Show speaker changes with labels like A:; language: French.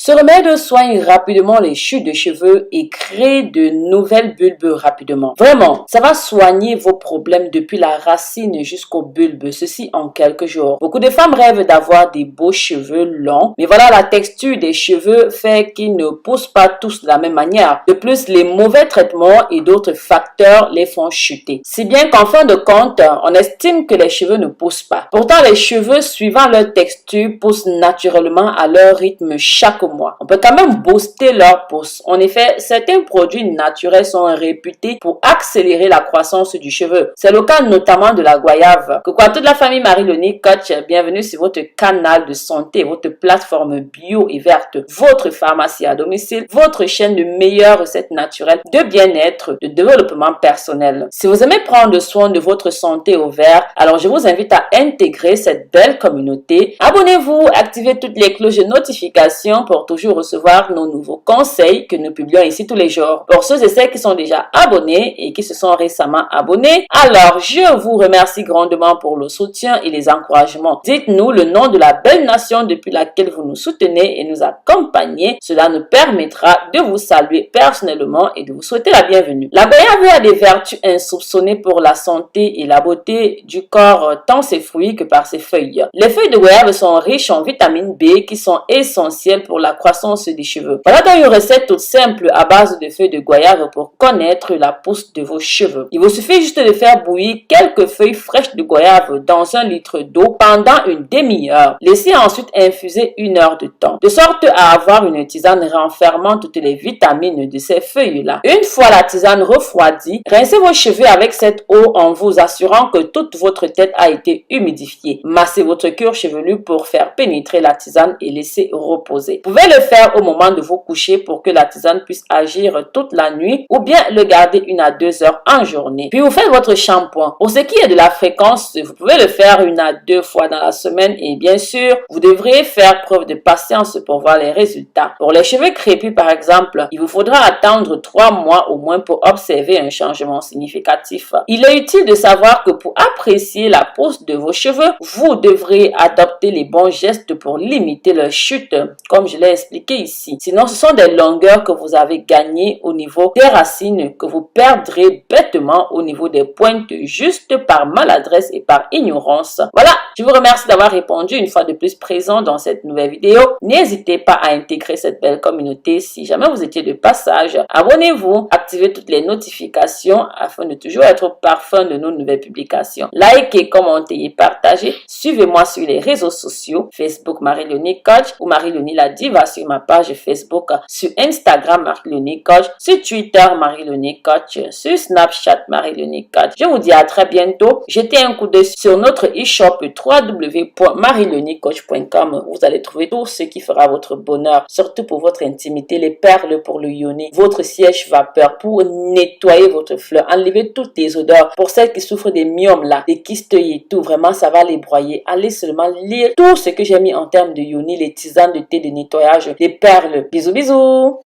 A: Ce remède soigne rapidement les chutes de cheveux et crée de nouvelles bulbes rapidement. Vraiment, ça va soigner vos problèmes depuis la racine jusqu'au bulbe, ceci en quelques jours. Beaucoup de femmes rêvent d'avoir des beaux cheveux longs, mais voilà, la texture des cheveux fait qu'ils ne poussent pas tous de la même manière. De plus, les mauvais traitements et d'autres facteurs les font chuter. Si bien qu'en fin de compte, on estime que les cheveux ne poussent pas. Pourtant, les cheveux, suivant leur texture, poussent naturellement à leur rythme chaque mois. On peut quand même booster leur pousse. En effet, certains produits naturels sont réputés pour accélérer la croissance du cheveu. C'est le cas notamment de la goyave. Coucou à toute la famille Marie-Loni Coach, bienvenue sur votre canal de santé, votre plateforme bio et verte, votre pharmacie à domicile, votre chaîne de meilleures recettes naturelles, de bien-être, de développement personnel. Si vous aimez prendre soin de votre santé au vert, alors je vous invite à intégrer cette belle communauté. Abonnez-vous, activez toutes les cloches de notification pour toujours recevoir nos nouveaux conseils que nous publions ici tous les jours. Pour ceux et celles qui sont déjà abonnés et qui se sont récemment abonnés, alors je vous remercie grandement pour le soutien et les encouragements. Dites-nous le nom de la belle nation depuis laquelle vous nous soutenez et nous accompagnez. Cela nous permettra de vous saluer personnellement et de vous souhaiter la bienvenue. La goyave a des vertus insoupçonnées pour la santé et la beauté du corps, tant ses fruits que par ses feuilles. Les feuilles de goyave sont riches en vitamine B qui sont essentielles pour la croissance des cheveux. Voilà donc une recette toute simple à base de feuilles de goyave pour connaître la pousse de vos cheveux. Il vous suffit juste de faire bouillir quelques feuilles fraîches de goyave dans 1 litre d'eau pendant une demi-heure. Laissez ensuite infuser 1 heure de temps, de sorte à avoir une tisane renfermant toutes les vitamines de ces feuilles-là. Une fois la tisane refroidie, rincez vos cheveux avec cette eau en vous assurant que toute votre tête a été humidifiée. Massez votre cuir chevelu pour faire pénétrer la tisane et laissez reposer. Vous pouvez le faire au moment de vous coucher pour que la tisane puisse agir toute la nuit ou bien le garder 1 à 2 heures en journée. Puis vous faites votre shampoing. Pour ce qui est de la fréquence, vous pouvez le faire 1 à 2 fois dans la semaine et bien sûr, vous devrez faire preuve de patience pour voir les résultats. Pour les cheveux crépus par exemple, il vous faudra attendre 3 mois au moins pour observer un changement significatif. Il est utile de savoir que pour apprécier la pousse de vos cheveux, vous devrez adopter les bons gestes pour limiter leur chute, comme je l'ai expliqué ici. Sinon, ce sont des longueurs que vous avez gagnées au niveau des racines que vous perdrez bêtement au niveau des pointes juste par maladresse et par ignorance. Voilà, je vous remercie d'avoir répondu une fois de plus présent dans cette nouvelle vidéo. N'hésitez pas à intégrer cette belle communauté si jamais vous étiez de passage. Abonnez-vous, activez toutes les notifications afin de toujours être au parfum de nos nouvelles publications. Likez, commentez et partagez. Suivez-moi sur les réseaux sociaux, Facebook Marie-Loni Coach ou Marie-Loni la Diva sur ma page Facebook, sur Instagram Marie-Loni Coach, sur Twitter Marie-Loni Coach, sur Snapchat Marie-Loni Coach. Je vous dis à très bientôt. Jetez un coup d'œil sur notre e-shop www.marielonicoach.com. Vous allez trouver tout ce qui fera votre bonheur, surtout pour votre intimité, les perles pour le yoni, votre siège vapeur pour nettoyer votre fleur, enlever toutes les odeurs. Pour celles qui souffrent des myomes là, des kystes et tout, vraiment ça va les broyer. Allez seulement lire tout ce que j'ai mis en termes de yoni, les tisanes de thé de nettoyage, les perles. Bisous bisous.